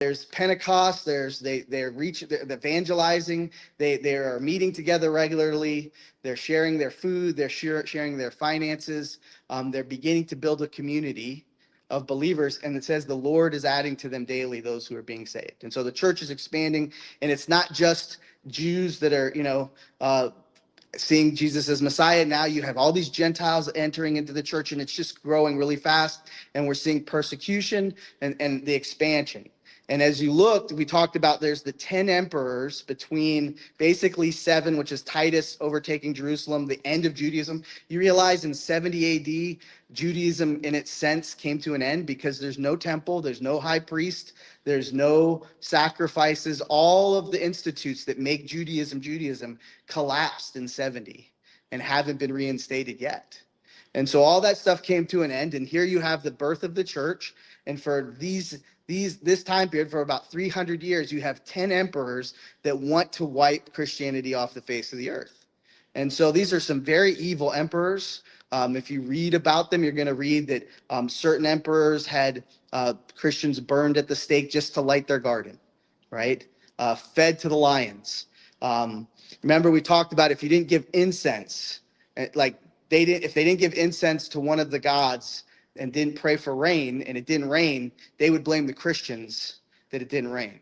There's Pentecost. They're evangelizing. They are meeting together regularly. They're sharing their food. They're sharing their finances. They're beginning to build a community of believers, and it says the Lord is adding to them daily those who are being saved. And so the church is expanding, and it's not just Jews that are, seeing Jesus as Messiah. Now you have all these Gentiles entering into the church, and it's just growing really fast. And we're seeing persecution and the expansion. And as you looked, we talked about there's the 10 emperors between basically 7, which is Titus overtaking Jerusalem, the end of Judaism. You realize in 70 AD, Judaism in its sense came to an end because there's no temple, there's no high priest, there's no sacrifices. All of the institutes that make Judaism collapsed in 70 and haven't been reinstated yet. And so all that stuff came to an end. And here you have the birth of the church. And for this time period, for about 300 years, you have 10 emperors that want to wipe Christianity off the face of the earth. And so these are some very evil emperors. If you read about them, you're going to read that certain emperors had Christians burned at the stake just to light their garden, right? Fed to the lions. Remember, we talked about if you didn't give incense, like if they didn't give incense to one of the gods and didn't pray for rain and it didn't rain, they would blame the Christians that it didn't rain.